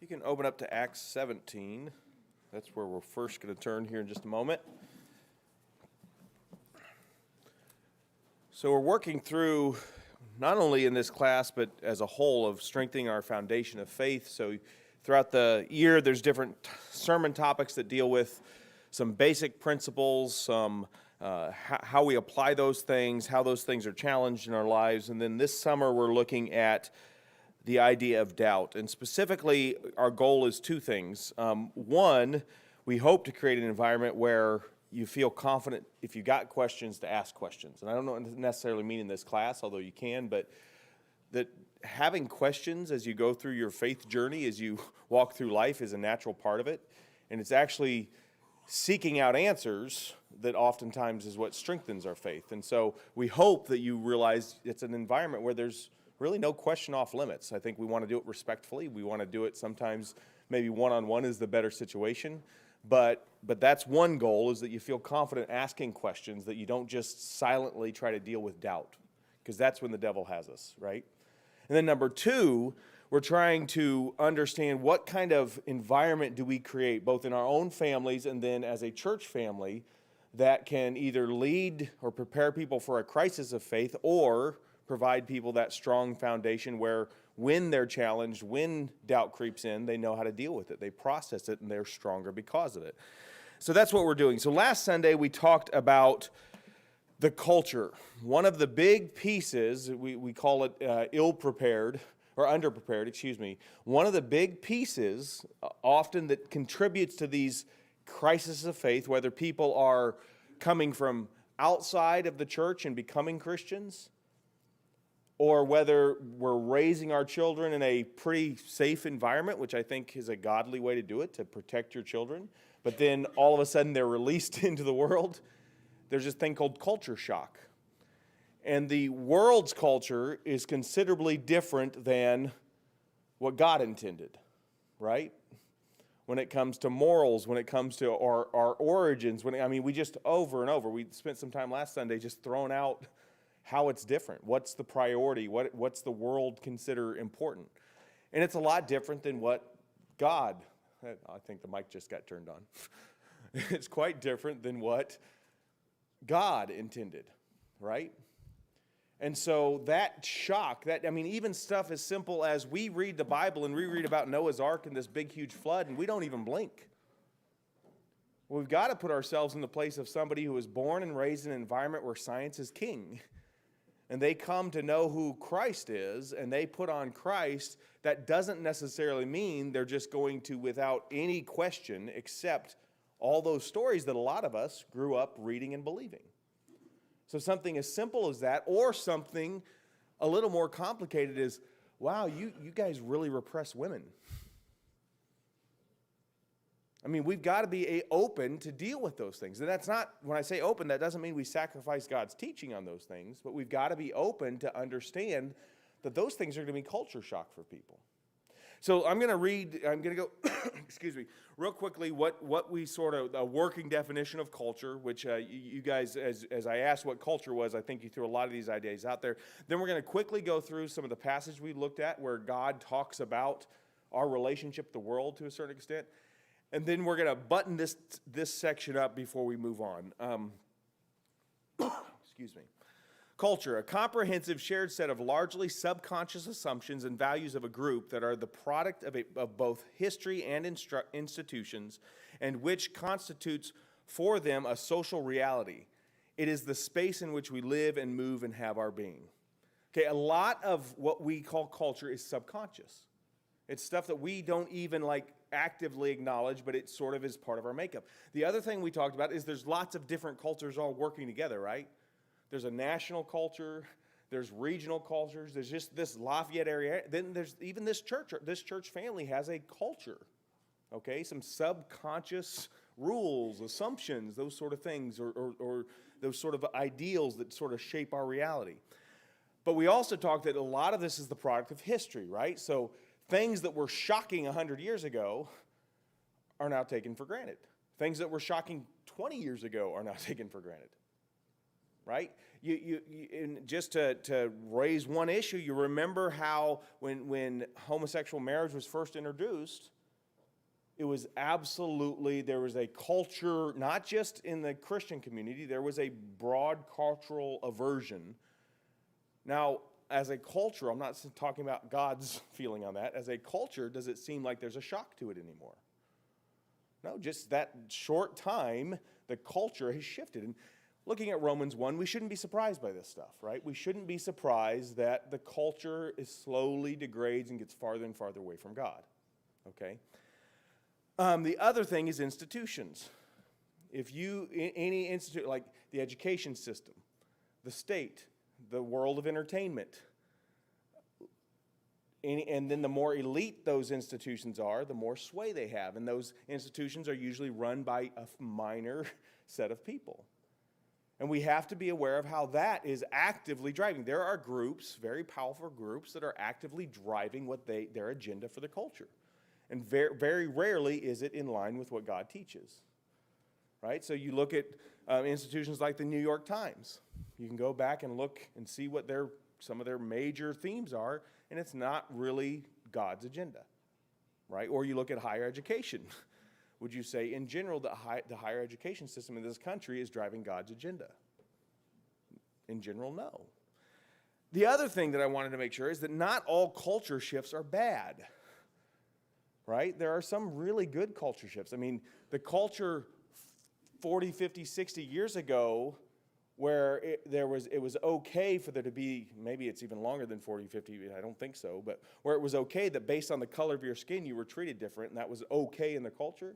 You can open up to Acts 17. That's where we're first going to turn here in just a moment. So we're working through, not only in this class, but as a whole, of strengthening our foundation of faith. So throughout the year, there's different sermon topics that deal with some basic principles, some how we apply those things, how those things are challenged in our lives. And then this summer, we're looking at the idea of doubt. And specifically, our goal is two things. One, we hope to create an environment where you feel confident if you got questions to ask questions. And I don't necessarily mean in this class, although you can, but that having questions as you go through your faith journey, as you walk through life, is a natural part of it. And it's actually seeking out answers that oftentimes is what strengthens our faith. And so we hope that you realize it's an environment where there's really no question off limits. I think we want to do it respectfully. We want to do it sometimes, maybe one-on-one is the better situation. But that's one goal, is that you feel confident asking questions, that you don't just silently try to deal with doubt, because that's when the devil has us, right? And then number two, we're trying to understand what kind of environment do we create, both in our own families and then as a church family, that can either lead or prepare people for a crisis of faith, or provide people that strong foundation where when they're challenged, when doubt creeps in, they know how to deal with it. They process it, and they're stronger because of it. So that's what we're doing. So last Sunday, we talked about the culture. One of the big pieces, we call it ill-prepared, or underprepared, excuse me. One of the big pieces often that contributes to these crises of faith, whether people are coming from outside of the church and becoming Christians, or whether we're raising our children in a pretty safe environment, which I think is a godly way to do it, to protect your children, but then all of a sudden they're released into the world. There's this thing called culture shock. And the world's culture is considerably different than what God intended, right? When it comes to morals, when it comes to our origins, we just over and over, we spent some time last Sunday just throwing out how it's different. What's the priority? What's the world consider important? And it's a lot different than what God, I think the mic just got turned on. It's quite different than what God intended, right? And so that shock, even stuff as simple as we read the Bible and we read about Noah's Ark and this big, huge flood, and we don't even blink. We've got to put ourselves in the place of somebody who was born and raised in an environment where science is king. And they come to know who Christ is, and they put on Christ. That doesn't necessarily mean they're just going to, without any question, accept all those stories that a lot of us grew up reading and believing. So something as simple as that, or something a little more complicated is, wow, you guys really repress women. We've got to be open to deal with those things. And that's not, when I say open, that doesn't mean we sacrifice God's teaching on those things, but we've got to be open to understand that those things are going to be culture shock for people. So I'm going to go, excuse me, real quickly, what we sort of, a working definition of culture, which you guys, as I asked what culture was, I think you threw a lot of these ideas out there. Then we're going to quickly go through some of the passages we looked at where God talks about our relationship with the world to a certain extent. And then we're going to button this section up before we move on. Excuse me. Culture, a comprehensive shared set of largely subconscious assumptions and values of a group that are the product of both history and institutions, and which constitutes for them a social reality. It is the space in which we live and move and have our being. Okay, a lot of what we call culture is subconscious. It's stuff that we don't even actively acknowledge, but it sort of is part of our makeup. The other thing we talked about is there's lots of different cultures all working together, right? There's a national culture, there's regional cultures, there's just this Lafayette area. Then there's even this church family has a culture, okay? Some subconscious rules, assumptions, those sort of things, or those sort of ideals that sort of shape our reality. But we also talked that a lot of this is the product of history, right? So things that were shocking 100 years ago are now taken for granted. Things that were shocking 20 years ago are now taken for granted. right? And just to raise one issue, you remember how when homosexual marriage was first introduced, it was absolutely, there was a culture, not just in the Christian community, there was a broad cultural aversion. Now, as a culture, I'm not talking about God's feeling on that. As a culture, does it seem like there's a shock to it anymore? No, just that short time, the culture has shifted. And looking at Romans 1, we shouldn't be surprised by this stuff, right? We shouldn't be surprised that the culture is slowly degrades and gets farther and farther away from God, okay? The other thing is institutions. If you, any institute, like the education system, the state, the world of entertainment, and then the more elite those institutions are, the more sway they have. And those institutions are usually run by a minor set of people. And we have to be aware of how that is actively driving. There are groups, very powerful groups, that are actively driving their agenda for the culture. And very, very rarely is it in line with what God teaches. Right? So you look at institutions like the New York Times. You can go back and look and see what some of their major themes are, and it's not really God's agenda. Right? Or you look at higher education. Would you say, in general, the higher education system in this country is driving God's agenda? In general, no. The other thing that I wanted to make sure is that not all culture shifts are bad. Right? There are some really good culture shifts. I mean, the culture 40, 50, 60 years ago, where it was okay for there to be, maybe it's even longer than 40, 50, I don't think so, but where it was okay that based on the color of your skin you were treated different, and that was okay in the culture.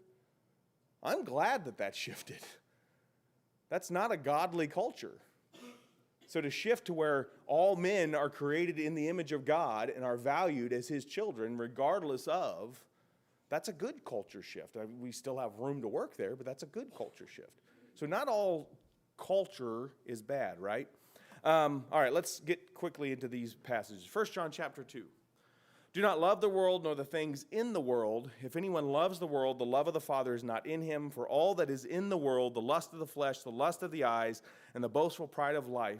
I'm glad that shifted. That's not a godly culture. So to shift to where all men are created in the image of God and are valued as his children regardless of, that's a good culture shift. I mean, we still have room to work there, but that's a good culture shift. So not all culture is bad, right? All right, let's get quickly into these passages. 1 John chapter 2. Do not love the world nor the things in the world. If anyone loves the world, the love of the Father is not in him. For all that is in the world, the lust of the flesh, the lust of the eyes, and the boastful pride of life,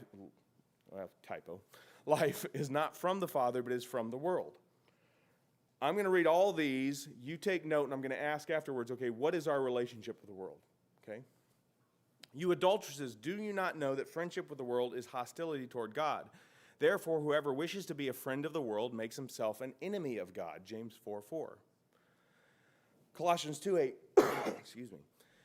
life is not from the Father, but is from the world. I'm going to read all these. You take note, and I'm going to ask afterwards, okay, what is our relationship with the world? Okay? You adulteresses, do you not know that friendship with the world is hostility toward God? Therefore, whoever wishes to be a friend of the world makes himself an enemy of God. James 4:4. Colossians 2:8. Excuse me.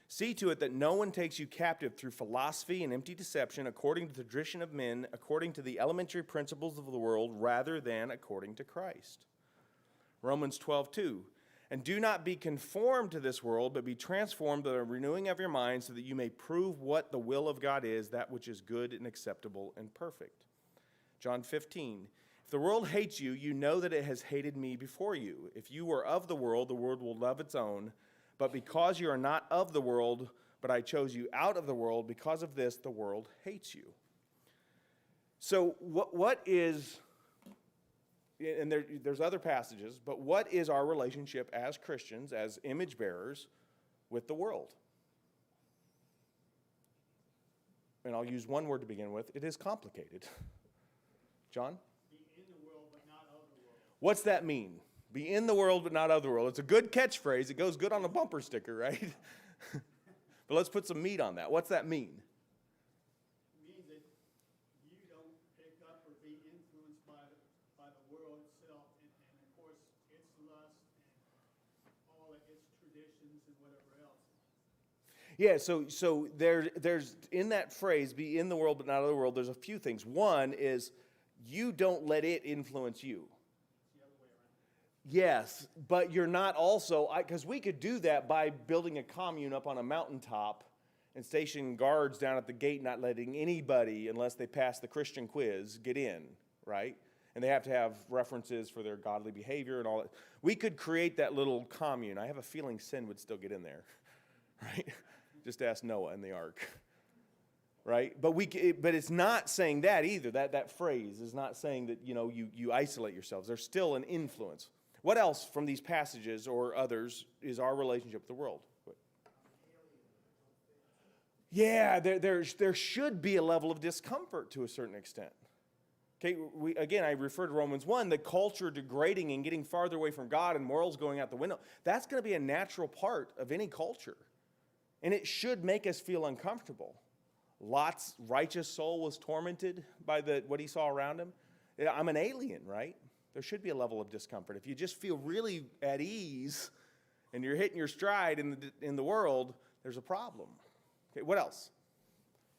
See to it that no one takes you captive through philosophy and empty deception, according to the tradition of men, according to the elementary principles of the world, rather than according to Christ. Romans 12:2. And do not be conformed to this world, but be transformed by the renewing of your mind, so that you may prove what the will of God is, that which is good and acceptable and perfect. John 15. If the world hates you, you know that it has hated me before you. If you were of the world will love its own. But because you are not of the world, but I chose you out of the world, because of this, the world hates you. So what is, and there's other passages, but what is our relationship as Christians, as image bearers, with the world? And I'll use one word to begin with. It is complicated. John? Be in the world, but not of the world. What's that mean? Be in the world, but not of the world. It's a good catchphrase. It goes good on a bumper sticker, right? But let's put some meat on that. What's that mean? It means that you don't pick up or be influenced by the world itself, and of course, its lust and all of its traditions and whatever else. Yeah, so there's in that phrase, be in the world, but not of the world, there's a few things. One is you don't let it influence you. It's the other way around. Yes, but you're not also, because we could do that by building a commune up on a mountaintop and stationing guards down at the gate, not letting anybody, unless they pass the Christian quiz, get in, right? And they have to have references for their godly behavior and all that. We could create that little commune. I have a feeling sin would still get in there, right? Just ask Noah in the ark. Right? But it's not saying that either. That phrase is not saying that, you isolate yourselves. There's still an influence. What else from these passages or others is our relationship with the world? Yeah, there should be a level of discomfort to a certain extent. Okay, I refer to Romans 1, the culture degrading and getting farther away from God and morals going out the window. That's going to be a natural part of any culture. And it should make us feel uncomfortable. Lot's righteous soul was tormented by what he saw around him. I'm an alien, right? There should be a level of discomfort. If you just feel really at ease and you're hitting your stride in the world, there's a problem. Okay, what else?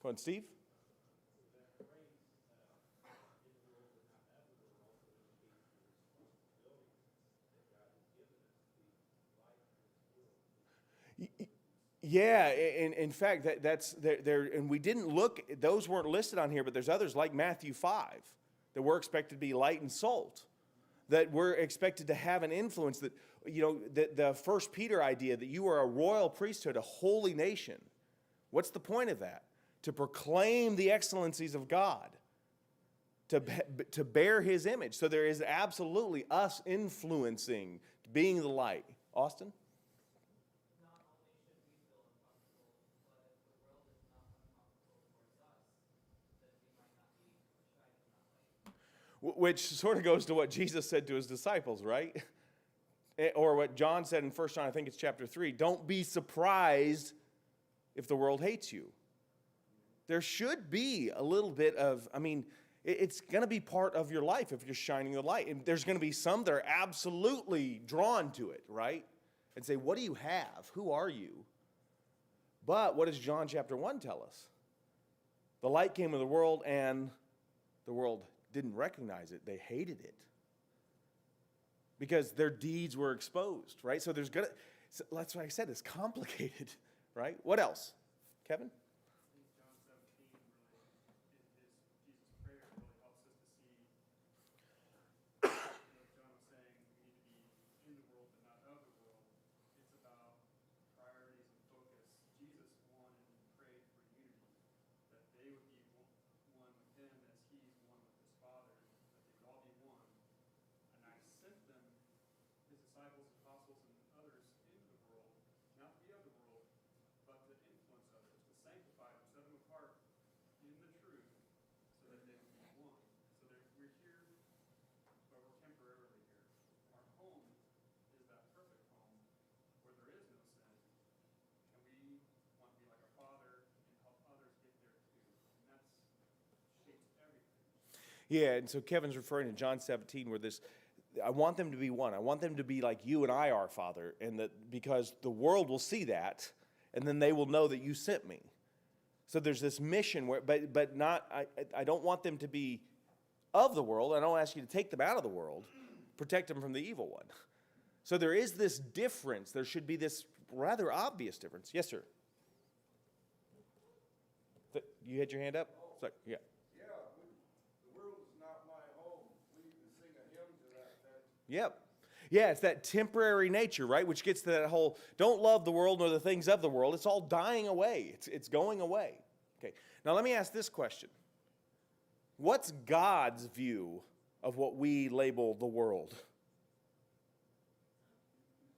Go on, Steve. Yeah, in fact, that's there, and we didn't look; those weren't listed on here, but there's others like Matthew 5 that we're expected to be light and salt, that we're expected to have an influence. That the First Peter idea that you are a royal priesthood, a holy nation. What's the point of that? To proclaim the excellencies of God, to bear His image. So there is absolutely us influencing, being the light. Austin. Which sort of goes to what Jesus said to his disciples, right? Or what John said in 1 John, I think it's chapter 3. Don't be surprised if the world hates you. There should be a little bit of, it's going to be part of your life if you're shining the light. And there's going to be some that are absolutely drawn to it, right? And say, what do you have? Who are you? But what does John chapter 1 tell us? The light came into the world and the world didn't recognize it. They hated it because their deeds were exposed, right? So that's why I said it's complicated, right? What else? Kevin? John 17 really, Jesus' prayer really helps us to see, John was saying we need to be in the world but not of the world. It's about priorities and focus. Jesus wanted and prayed for unity, that they would be one with him as he's one with his Father, that they would all be one. And I sent them, his disciples, apostles, and others into the world, not to be of the world, but to influence others, to sanctify them, set them apart in the truth, so that they would be one. So we're here, but we're temporarily here. Our home is that perfect home where there is no sin, and we want to be like our Father and help others get there too. And that shapes everything. Yeah, and so Kevin's referring to John 17 where I want them to be one. I want them to be like you and I are, Father, and that because the world will see that, and then they will know that you sent me. So there's this mission but not. I don't want them to be of the world. I don't ask you to take them out of the world, protect them from the evil one. So there is this difference. There should be this rather obvious difference. Yes, sir. You had your hand up? Sorry. Yeah. The world is not my home. We need to sing a hymn to that. Yep. Yeah, it's that temporary nature, right? Which gets to that whole, don't love the world nor the things of the world. It's all dying away. It's going away. Okay. Now let me ask this question. What's God's view of what we label the world?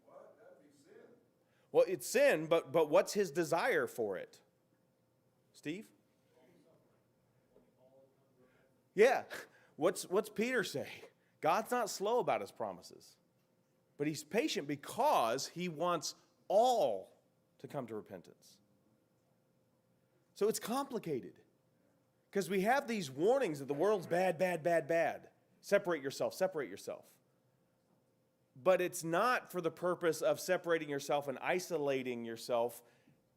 What? That'd be sin. Well, it's sin, but what's his desire for it? Steve? Yeah. What's Peter say? God's not slow about his promises. But he's patient because he wants all to come to repentance. So it's complicated. Because we have these warnings that the world's bad, bad, bad, bad. Separate yourself, separate yourself. But it's not for the purpose of separating yourself and isolating yourself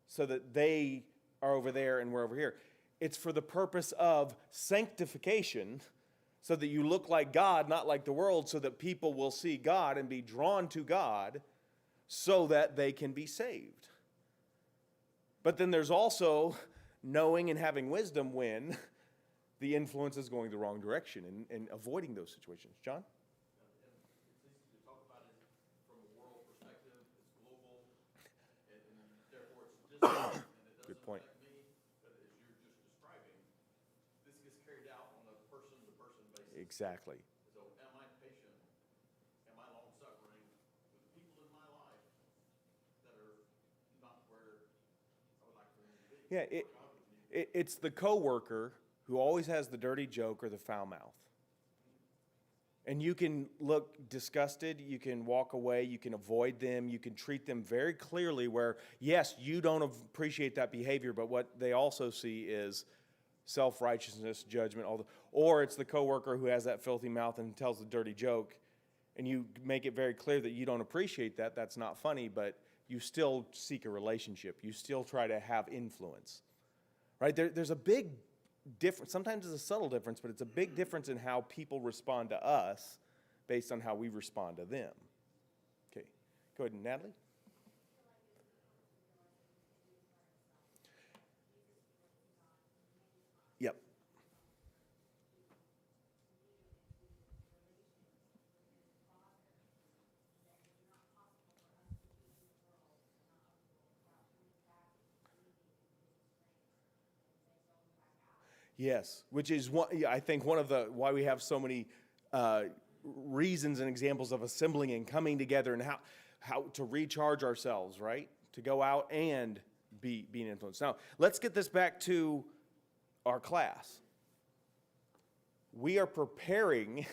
so that they are over there and we're over here. It's for the purpose of sanctification so that you look like God, not like the world, so that people will see God and be drawn to God so that they can be saved. But then there's also knowing and having wisdom when the influence is going the wrong direction and avoiding those situations. John? It's easy to talk about it from a world perspective. It's global, and therefore it's distant, and it Good doesn't point. affect me. But as you're just describing, this gets carried out on a person-to-person basis. Exactly. So am I patient? Am I long-suffering with people in my life that are not where I would like for them to be? Yeah, it's the coworker who always has the dirty joke or the foul mouth. And you can look disgusted, you can walk away, you can avoid them, you can treat them very clearly where, yes, you don't appreciate that behavior, but what they also see is self-righteousness, judgment, or it's the coworker who has that filthy mouth and tells the dirty joke, and you make it very clear that you don't appreciate that, that's not funny, but you still seek a relationship. You still try to have influence, right? There's a big difference. Sometimes it's a subtle difference, but it's a big difference in how people respond to us based on how we respond to them. Okay, go ahead, Natalie. Yep. Yes, which is I think one of the why we have so many reasons and examples of assembling and coming together and how to recharge ourselves, right? To go out and be an influence. Now, let's get this back to our class. We are preparing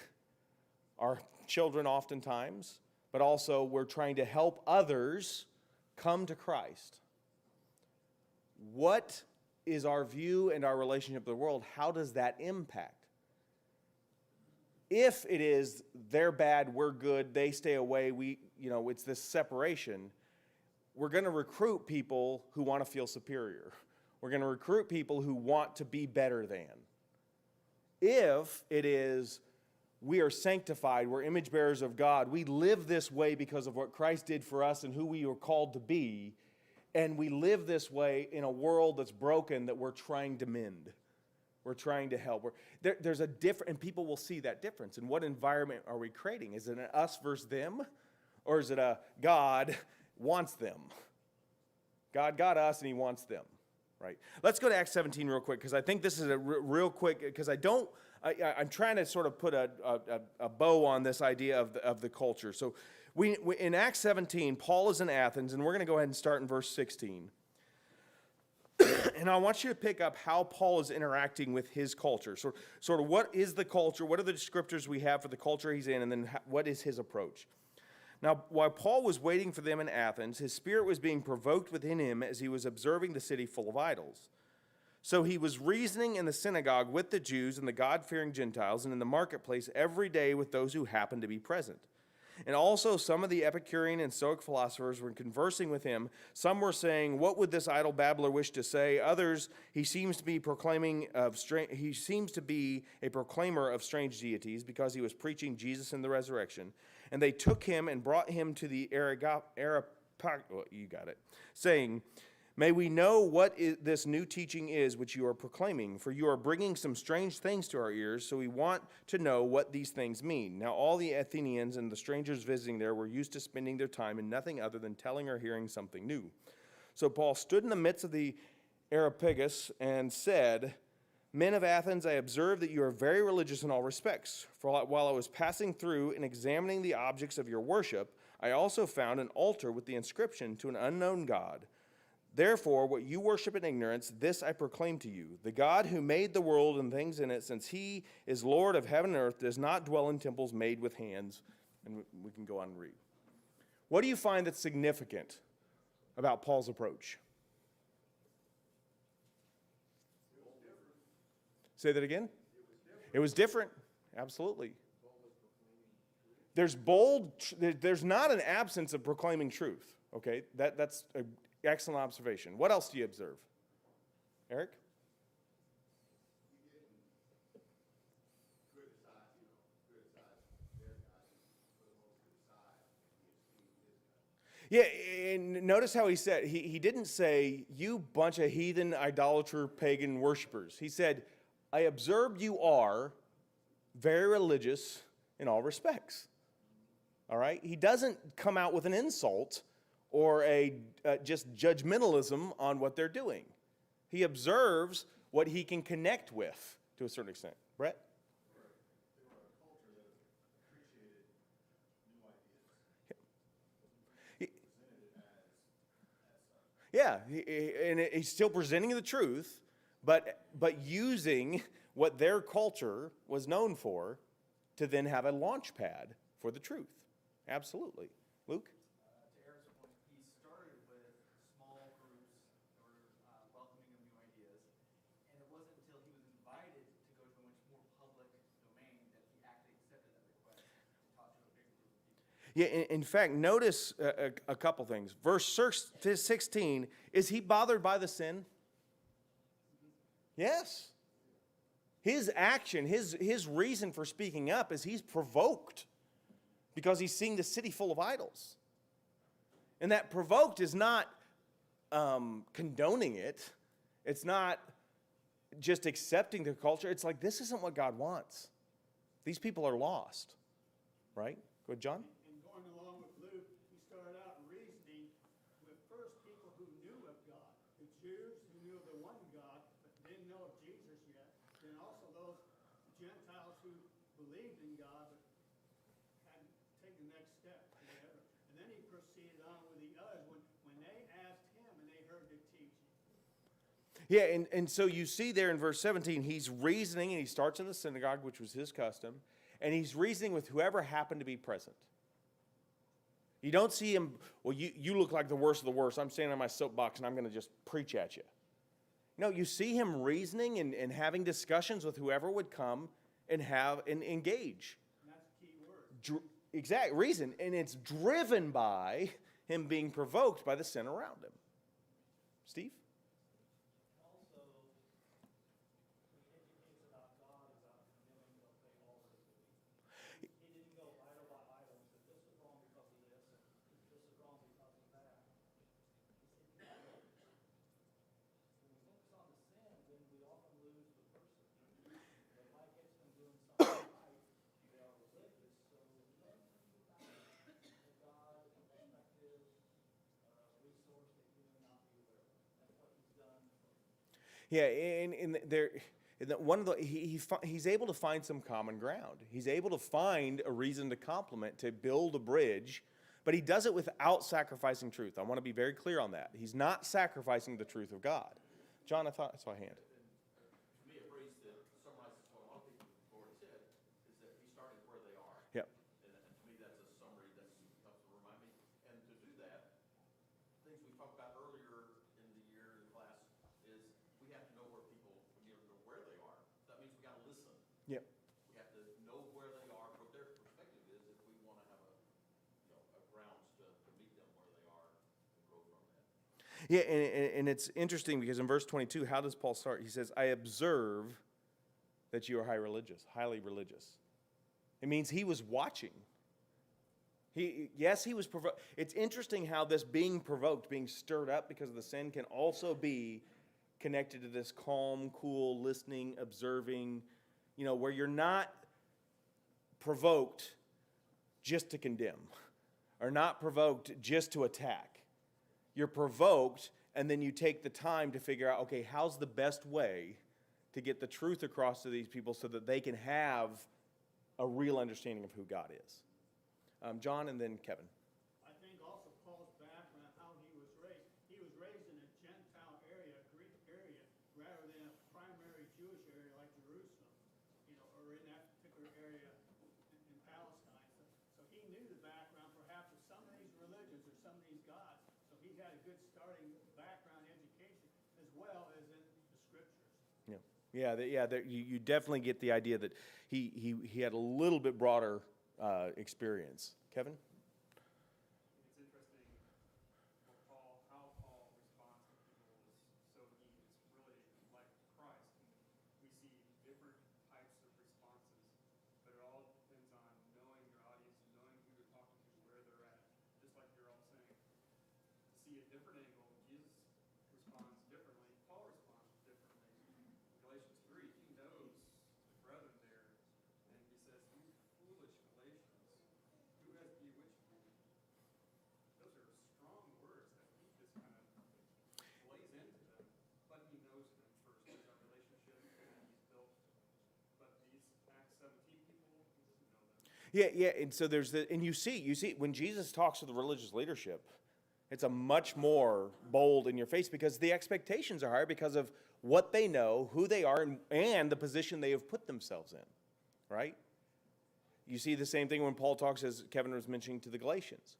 our children oftentimes, but also we're trying to help others come to Christ. What is our view and our relationship with the world? How does that impact? If it is they're bad, we're good, they stay away, it's this separation, we're going to recruit people who want to feel superior. We're going to recruit people who want to be better than. If it is we are sanctified, we're image bearers of God, we live this way because of what Christ did for us and who we are called to be, and we live this way in a world that's broken that we're trying to mend. We're trying to help. There's a difference, and people will see that difference. And what environment are we creating? Is it an us versus them? Or is it a God wants them? God got us and he wants them, right? Let's go to Acts 17 real quick, because I think this is a real quick, because I'm trying to sort of put a bow on this idea of the culture. So we in Acts 17, Paul is in Athens, and we're going to go ahead and start in verse 16. And I want you to pick up how Paul is interacting with his culture. So, sort of what is the culture? What are the descriptors we have for the culture he's in? And then what is his approach? Now, while Paul was waiting for them in Athens, his spirit was being provoked within him as he was observing the city full of idols. So he was reasoning in the synagogue with the Jews and the God-fearing Gentiles, and in the marketplace every day with those who happened to be present. And also some of the Epicurean and Stoic philosophers were conversing with him. Some were saying, "What would this idle babbler wish to say?" Others, he seems to be a proclaimer of strange deities, because he was preaching Jesus and the resurrection. And they took him and brought him to the saying, "May we know what this new teaching is which you are proclaiming, for you are bringing some strange things to our ears, so we want to know what these things mean." Now all the Athenians and the strangers visiting there were used to spending their time in nothing other than telling or hearing something new. So Paul stood in the midst of the Areopagus and said, "Men of Athens, I observe that you are very religious in all respects. For while I was passing through and examining the objects of your worship, I also found an altar with the inscription, 'To an unknown God.' Therefore, what you worship in ignorance, this I proclaim to you. The God who made the world and things in it, since he is Lord of heaven and earth, does not dwell in temples made with hands." And we can go on and read. What do you find that's significant about Paul's approach? Say that again? It was different. Absolutely. There's not an absence of proclaiming truth. Okay, that's an excellent observation. What else do you observe? Eric? Yeah, and notice how he said, he didn't say, "You bunch of heathen, idolater, pagan worshipers." He said, "I observed you are very religious in all respects." All right? He doesn't come out with an insult or just judgmentalism on what they're doing. He observes what he can connect with to a certain extent. Brett? They were a culture that appreciated new ideas. Yeah. Presented it as such. Yeah, and he's still presenting the truth, but using what their culture was known for to then have a launch pad for the truth. Absolutely. Luke? To Eric's point, he started with small groups that were welcoming of new ideas, and it wasn't until he was invited to go to a much more public domain that he actually accepted that request and talked to a bigger group of people. Yeah, in fact, notice a couple things. Verse 16, is he bothered by the sin? Yes. His action, his reason for speaking up is he's provoked because he's seeing the city full of idols. And that provoked is not condoning it. It's not just accepting the culture. It's like, this isn't what God wants. These people are lost. Right? Go ahead, John. And going along with Luke, he started out reasoning with first people who knew of God, the Jews who knew of the one God, but didn't know of Jesus yet, then also those Gentiles who believed in God, but hadn't taken the next step or whatever. And then he proceeded on with the others when they asked him and they heard the teaching. Yeah, and so you see there in verse 17, he's reasoning, and he starts in the synagogue, which was his custom, and he's reasoning with whoever happened to be present. You don't see him, well, you look like the worst of the worst. I'm standing on my soapbox, and I'm going to just preach at you. No, you see him reasoning and having discussions with whoever would come and engage. And that's a key word. Exact reason, and it's driven by him being provoked by the sin around him. Steve? Also, he educates about God without condemning what they already believe. He didn't go idol by idol and said, this is wrong because of this, and this is wrong because of that. He said, no. When we focus on the sin, then we often lose the person. The light gets them doing something right. They are religious, so learn about the God perspective, resource that you may not be aware of. That's what he's done. Yeah, he's able to find some common ground. He's able to find a reason to compliment, to build a bridge, but he does it without sacrificing truth. I want to be very clear on that. He's not sacrificing the truth of God. John, I saw a hand. To me, a phrase that summarizes what a lot of people have already said is that he started where they are. Yep. And to me, that's a summary that helps to remind me. And to do that, things we talked about earlier in the year in class is we have to know where people, know where they are. That means we got to listen. Yep. We have to know where they are, what their perspective is, if we want to have a grounds to meet them where they are and grow from that. Yeah, and it's interesting because in verse 22, how does Paul start? He says, I observe that you are highly religious. It means he was watching. He was provoked. It's interesting how this being provoked, being stirred up because of the sin, can also be connected to this calm, cool, listening, observing, where you're not provoked just to condemn or not provoked just to attack. You're provoked, and then you take the time to figure out, okay, how's the best way to get the truth across to these people so that they can have a real understanding of who God is. John and then Kevin. I think also Paul's background, how he was raised. He was raised in a Gentile area, a Greek area, rather than a primary Jewish area like Jerusalem, or in that particular area in Palestine. So he knew the background perhaps of some of these religions or some of these gods. So he had a good starting background education as well as in the scriptures. You definitely get the idea that he had a little bit broader experience. Kevin? It's interesting how Paul responds to people is so neat. It's really like Christ. And we see different types of responses, but it all depends on knowing your audience, knowing who you're talking to, where they're at. Just like you're all saying, to see a different angle, Jesus responds differently. Paul responds differently. In Galatians 3, he knows the brethren there, and he says, "You foolish Galatians, who has bewitched you?" Those are strong words that he just kind of lays into them, but he knows them first. There's a relationship that he's built. But these Acts 17 people, he doesn't know them. Yeah, and so and you see when Jesus talks to the religious leadership, It's a much more bold in your face because the expectations are higher because of what they know, who they are, and the position they have put themselves in, right? You see the same thing when Paul talks, as Kevin was mentioning, to the Galatians.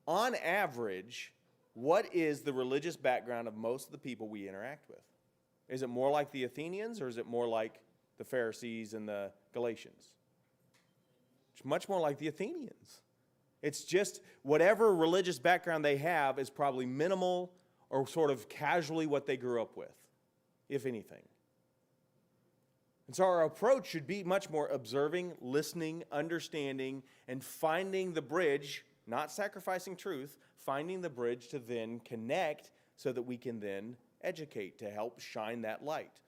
On average, what is the religious background of most of the people we interact with? Is it more like the Athenians, or is it more like the Pharisees and the Galatians? It's much more like the Athenians. It's just whatever religious background they have is probably minimal or sort of casually what they grew up with, if anything. And so our approach should be much more observing, listening, understanding, and finding the bridge, not sacrificing truth, finding the bridge to then connect so that we can then educate to help shine that light.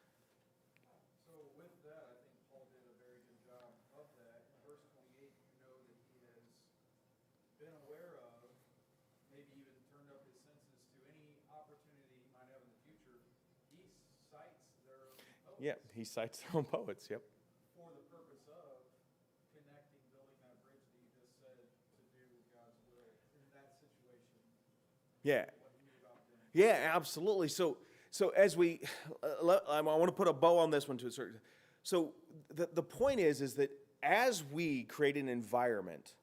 So with that, I think Paul did a very good job of that. In verse 28, you know that he has been aware of, maybe even turned up his senses to any opportunity he might have in the future. He cites their own poets. Yeah, he cites their own poets, yep. For the purpose of connecting, building that bridge that you just said to do God's will in that situation. Yeah. What he knew about them. Yeah, absolutely. So as we, I want to put a bow on this one to a certain. So the point is that as we create an environment,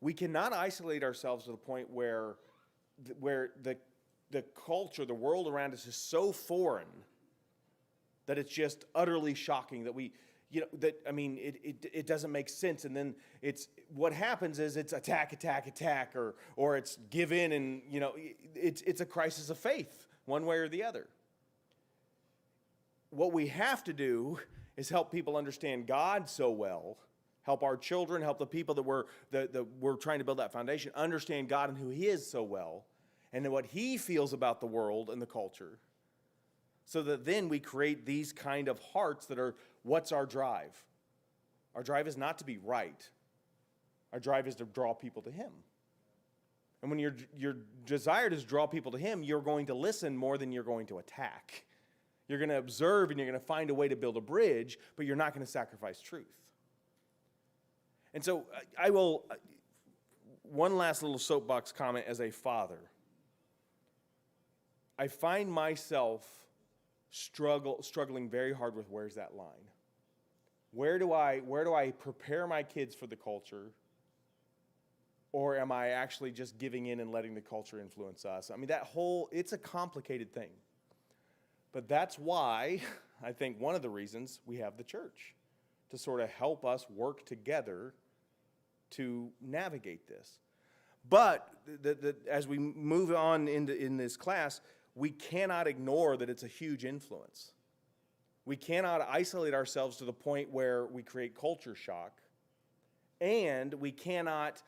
we cannot isolate ourselves to the point where the culture, the world around us is so foreign that it's just utterly shocking that it doesn't make sense. And then what happens is it's attack, or it's give in, and it's a crisis of faith, one way or the other. What we have to do is help people understand God so well, help our children, help the people that we're trying to build that foundation, understand God and who He is so well, and what He feels about the world and the culture, so that then we create these kind of hearts that are, what's our drive? Our drive is not to be right. Our drive is to draw people to Him. And when your desire is to draw people to Him, you're going to listen more than you're going to attack. You're going to observe and you're going to find a way to build a bridge, but you're not going to sacrifice truth. And so I will, one last little soapbox comment as a father. I find myself struggling very hard with where's that line. Where do I prepare my kids for the culture, or am I actually just giving in and letting the culture influence us? I mean, it's a complicated thing. But that's why I think one of the reasons we have the church, to sort of help us work together to navigate this. But as we move on in this class, we cannot ignore that it's a huge influence. We cannot isolate ourselves to the point where we create culture shock, and we cannot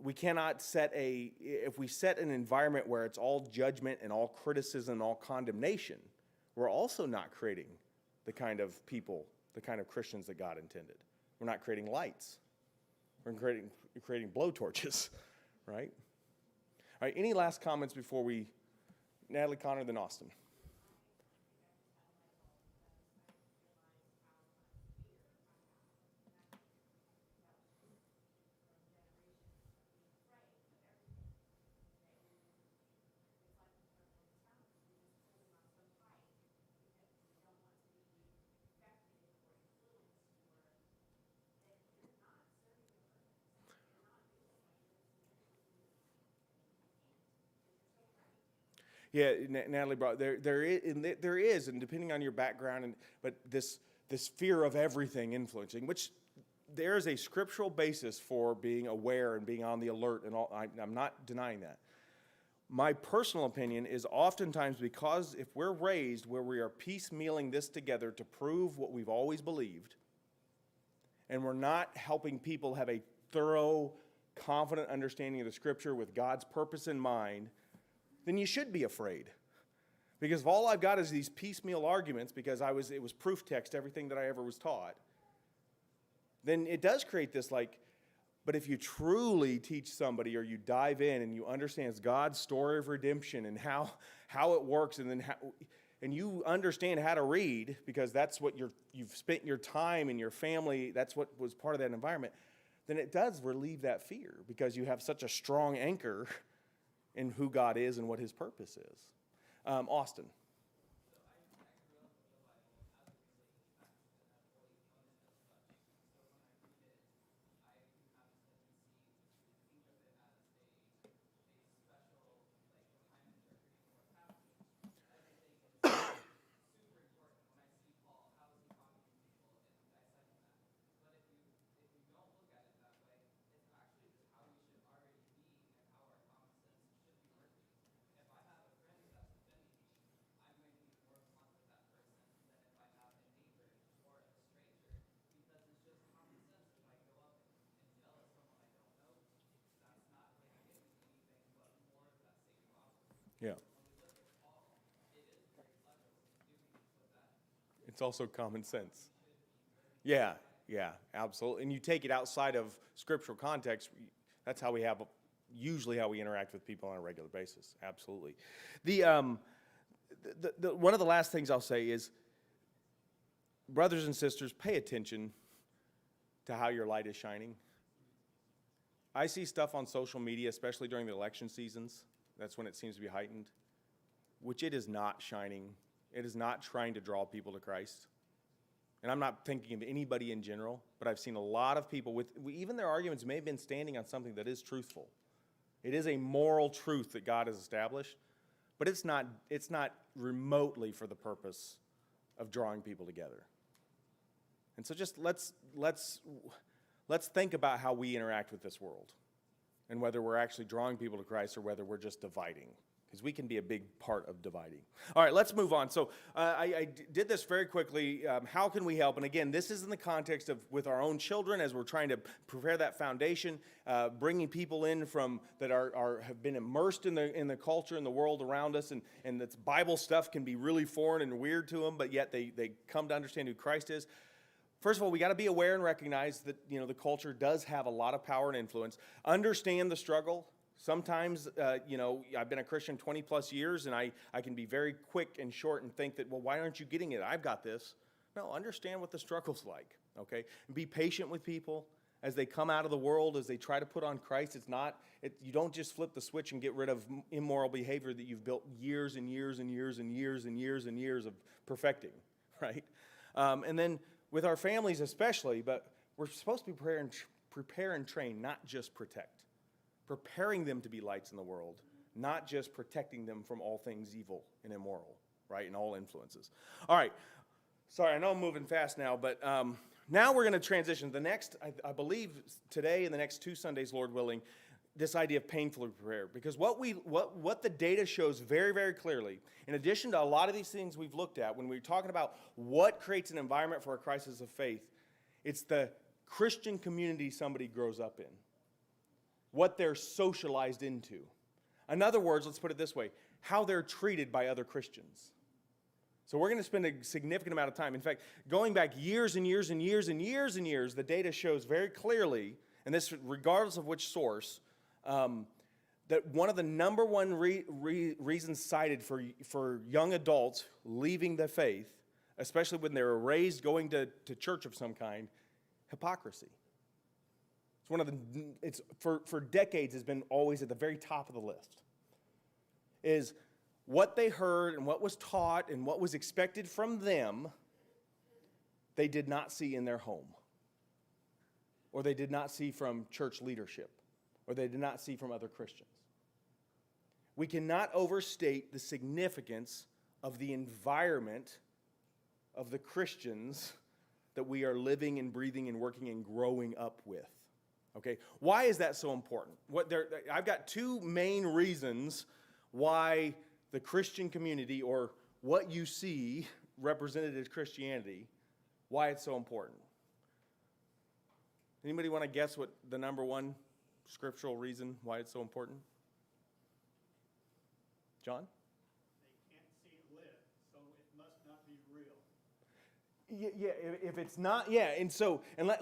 if we set an environment where it's all judgment and all criticism and all condemnation, we're also not creating the kind of people, the kind of Christians that God intended. We're not creating lights. We're creating blowtorches, right? All right, any last comments before we, Natalie, Connor, then Austin? Yeah, Natalie brought there is, and depending on your background, but this fear of everything influencing, which there is a scriptural basis for being aware and being on the alert, and all. I'm not denying that. My personal opinion is oftentimes because if we're raised where we are piecemealing this together to prove what we've always believed, and we're not helping people have a thorough, confident understanding of the Scripture with God's purpose in mind, then you should be afraid. Because if all I've got is these piecemeal arguments, because it was proof text, everything that I ever was taught, then it does create this but if you truly teach somebody, or you dive in and you understand God's story of redemption and how it works, and you understand how to read, because that's what you've spent your time and your family, that's what was part of that environment, then it does relieve that fear because you have such a strong anchor in who God is and what his purpose is. Austin. Yeah. It's also common sense. Yeah, yeah, absolutely. And you take it outside of scriptural context, that's how we have, usually how we interact with people on a regular basis. Absolutely. The one of the last things I'll say is, brothers and sisters, pay attention to how your light is shining. I see stuff on social media, especially during the election seasons. That's when it seems to be heightened, which it is not shining. It is not trying to draw people to Christ. And I'm not thinking of anybody in general, but I've seen a lot of people with, even their arguments may have been standing on something that is truthful. It is a moral truth that God has established, but it's not remotely for the purpose of drawing people together. And so just let's think about how we interact with this world and whether we're actually drawing people to Christ or whether we're just dividing, because we can be a big part of dividing. All right, let's move on. So I did this very quickly. How can we help? And again, this is in the context of with our own children as we're trying to prepare that foundation, bringing people in from that have been immersed in the culture and the world around us, and that's Bible stuff can be really foreign and weird to them, but yet they come to understand who Christ is. First of all, we got to be aware and recognize that the culture does have a lot of power and influence. Understand the struggle. Sometimes, I've been a Christian 20 plus years, and I can be very quick and short and think that, well, why aren't you getting it? I've got this. No, understand what the struggle's like, okay? And be patient with people as they come out of the world, as they try to put on Christ. You don't just flip the switch and get rid of immoral behavior that you've built years and years and years and years and years and years of perfecting, right? And then with our families especially, but we're supposed to be prepare and train, not just protect. Preparing them to be lights in the world, not just protecting them from all things evil and immoral, right, and all influences. All right, sorry, I know I'm moving fast now, but now we're going to transition. The next, I believe today and the next 2 Sundays, Lord willing, this idea of painfully prepared. Because what the data shows very, very clearly, in addition to a lot of these things we've looked at, when we're talking about what creates an environment for a crisis of faith, it's the Christian community somebody grows up in. What they're socialized into. In other words, let's put it this way, how they're treated by other Christians. So we're going to spend a significant amount of time. In fact, going back years and years and years and years and years, the data shows very clearly, and this regardless of which source, that one of the number one reasons cited for young adults leaving the faith, especially when they were raised going to church of some kind, hypocrisy. It's for decades has been always at the very top of the list, is what they heard and what was taught and what was expected from them, they did not see in their home, or they did not see from church leadership, or they did not see from other Christians. We cannot overstate the significance of the environment of the Christians that we are living and breathing and working and growing up with. Okay, why is that so important? I've got 2 main reasons why the Christian community, or what you see represented as Christianity, why it's so important. Anybody want to guess what the number one scriptural reason why it's so important? John? They can't see it live, so it must not be real. Yeah, if it's not,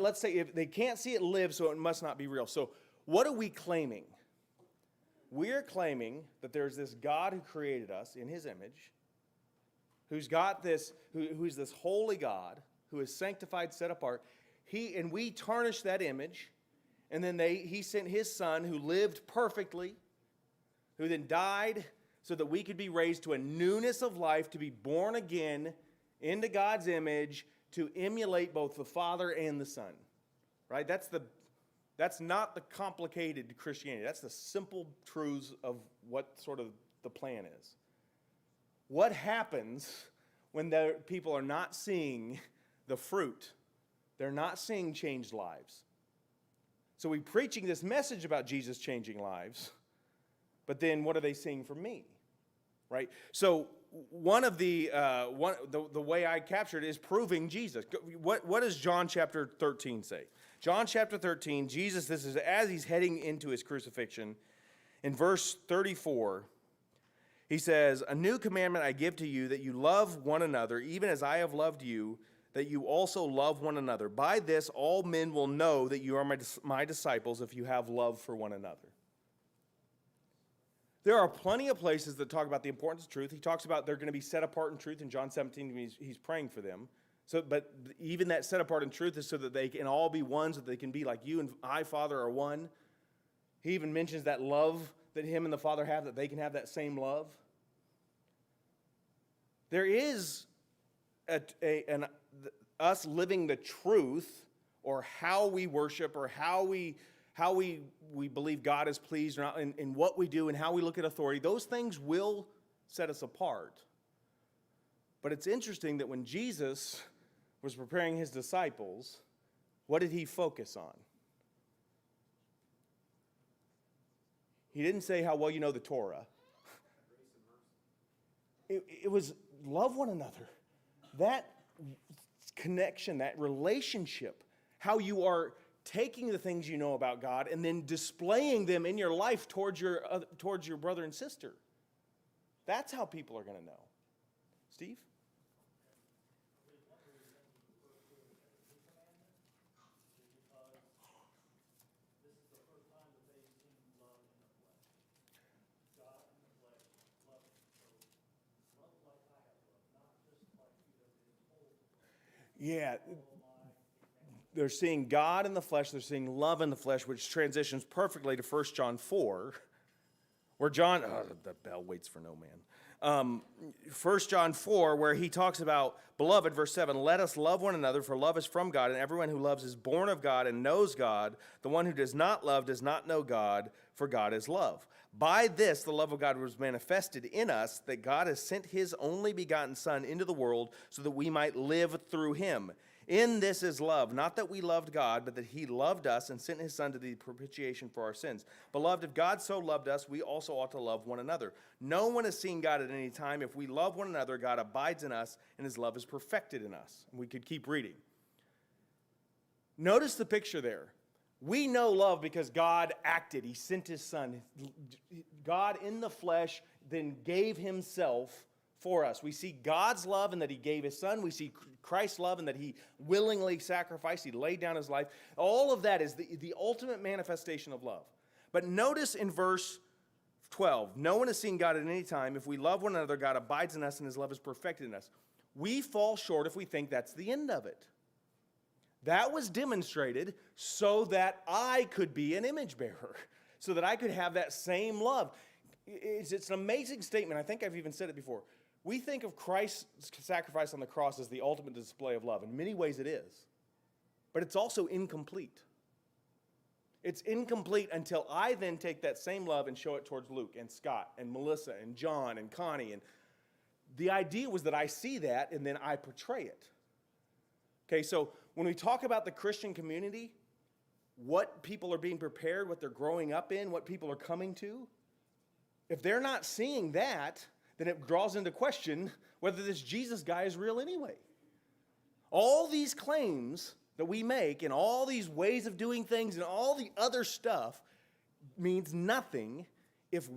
let's say if they can't see it live, so it must not be real. So what are we claiming? We're claiming that there's this God who created us in his image, who's this holy God, who is sanctified, set apart. And we tarnish that image, and then he sent his son who lived perfectly, who then died so that we could be raised to a newness of life, to be born again into God's image, to emulate both the Father and the Son. Right? That's not the complicated Christianity. That's the simple truths of what sort of the plan is. What happens when the people are not seeing the fruit? They're not seeing changed lives. So we're preaching this message about Jesus changing lives, but then what are they seeing from me? Right? So one of the way I captured it is proving Jesus. What does John chapter 13 say? John chapter 13, Jesus, this is as he's heading into his crucifixion. In verse 34, he says, "A new commandment I give to you, that you love one another, even as I have loved you, that you also love one another. By this all men will know that you are my disciples, if you have love for one another." There are plenty of places that talk about the importance of truth. He talks about they're going to be set apart in truth in John 17 when he's praying for them. But even that set apart in truth is so that they can all be one, so that they can be like you and I, Father, are one. He even mentions that love that him and the Father have, that they can have that same love. There is us living the truth, or how we worship, or how we believe God is pleased, or not, in what we do and how we look at authority. Those things will set us apart. But it's interesting that when Jesus was preparing his disciples, what did he focus on? He didn't say how well you know the Torah. It was love one another. That connection, that relationship, how you are taking the things you know about God and then displaying them in your life towards your brother and sister. That's how people are going to know. Steve? Yeah, they're seeing God in the flesh, they're seeing love in the flesh, which transitions perfectly to 1 John 4, where John, the bell waits for no man. 1 John 4, where he talks about, "Beloved," verse 7, "let us love one another, for love is from God, and everyone who loves is born of God and knows God. The one who does not love does not know God, for God is love. By this the love of God was manifested in us, that God has sent his only begotten Son into the world so that we might live through him. In this is love, not that we loved God, but that he loved us and sent his Son to be propitiation for our sins. Beloved, if God so loved us, we also ought to love one another. No one has seen God at any time. If we love one another, God abides in us, and his love is perfected in us." We could keep reading. Notice the picture there. We know love because God acted. He sent his Son. God in the flesh then gave himself for us. We see God's love in that he gave his Son. We see Christ's love in that he willingly sacrificed. He laid down his life. All of that is the ultimate manifestation of love. But notice in verse 12, "No one has seen God at any time. If we love one another, God abides in us and his love is perfected in us." We fall short if we think that's the end of it. That was demonstrated so that I could be an image bearer, so that I could have that same love. It's an amazing statement. I think I've even said it before. We think of Christ's sacrifice on the cross as the ultimate display of love. In many ways it is. But it's also incomplete. It's incomplete until I then take that same love and show it towards Luke and Scott and Melissa and John and Connie. And the idea was that I see that and then I portray it. Okay, so when we talk about the Christian community, what people are being prepared, what they're growing up in, what people are coming to, if they're not seeing that, then it draws into question whether this Jesus guy is real anyway. All these claims that we make and all these ways of doing things and all the other stuff means nothing if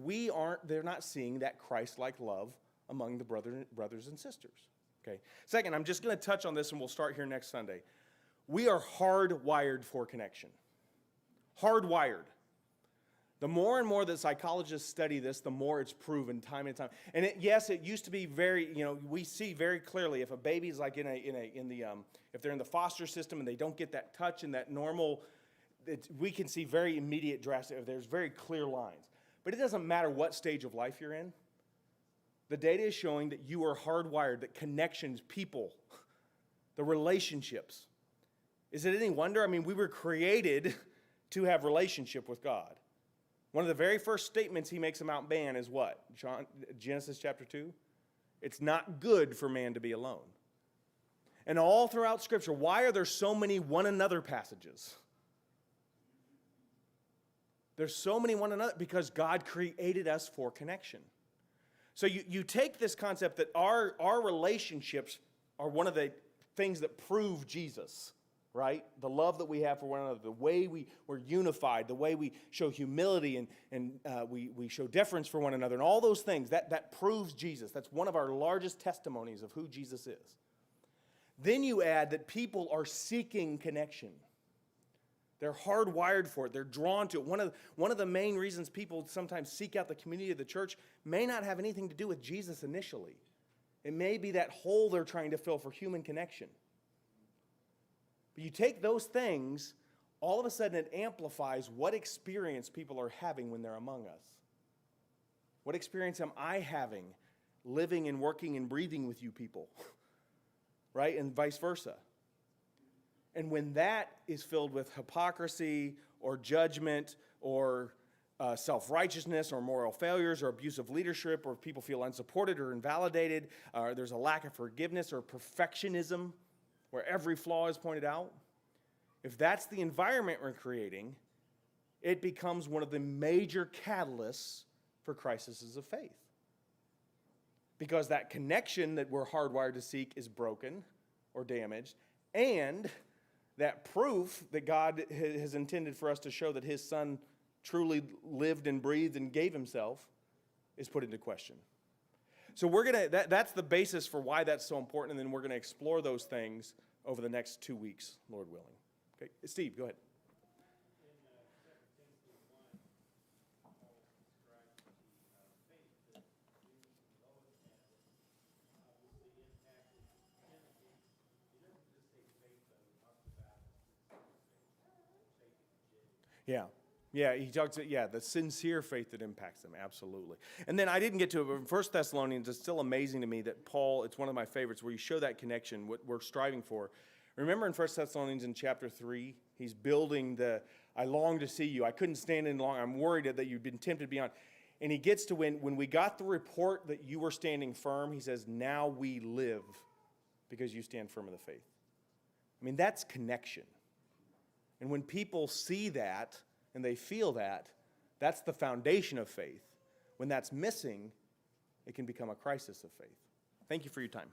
they're not seeing that Christ-like love among the brothers and sisters. Okay. Second, I'm just going to touch on this and we'll start here next Sunday. We are hardwired for connection. Hardwired. The more and more that psychologists study this, the more it's proven time and time. And it used to be very, we see very clearly if a baby's like if they're in the foster system and they don't get that touch and that normal we can see very immediate, drastic, there's very clear lines. But it doesn't matter what stage of life you're in. The data is showing that you are hardwired, that connections, people, the relationships. Is it any wonder? I mean, we were created to have relationship with God. One of the very first statements he makes about man is what? Genesis chapter 2? It's not good for man to be alone. And all throughout Scripture, why are there so many one another passages? There's so many one another because God created us for connection. So you take this concept that our relationships are one of the things that prove Jesus, right? The love that we have for one another, the way we're unified, the way we show humility and we show deference for one another, and all those things, that proves Jesus. That's one of our largest testimonies of who Jesus is. Then you add that people are seeking connection. They're hardwired for it. They're drawn to it. One of the main reasons people sometimes seek out the community of the church may not have anything to do with Jesus initially. It may be that hole they're trying to fill for human connection. But you take those things, all of a sudden it amplifies what experience people are having when they're among us. What experience am I having living and working and breathing with you people? Right? And vice versa. And when that is filled with hypocrisy or judgment or self-righteousness or moral failures or abusive leadership, or people feel unsupported or invalidated, or there's a lack of forgiveness or perfectionism where every flaw is pointed out, if that's the environment we're creating, it becomes one of the major catalysts for crises of faith. Because that connection that we're hardwired to seek is broken or damaged, and that proof that God has intended for us to show that his Son truly lived and breathed and gave himself is put into question. So that's the basis for why that's so important, and then we're going to explore those things over the next 2 weeks, Lord willing. Okay, Steve, go ahead. Yeah, he talks, the sincere faith that impacts them, absolutely. And then I didn't get to it, but in 1 Thessalonians, it's still amazing to me that Paul, it's one of my favorites, where you show that connection, what we're striving for. Remember in 1 Thessalonians in chapter 3, he's building I long to see you, I couldn't stand any longer, I'm worried that you've been tempted beyond. And he gets to when we got the report that you were standing firm, he says, now we live because you stand firm in the faith. I mean, that's connection. And when people see that, and they feel that, that's the foundation of faith. When that's missing, it can become a crisis of faith. Thank you for your time.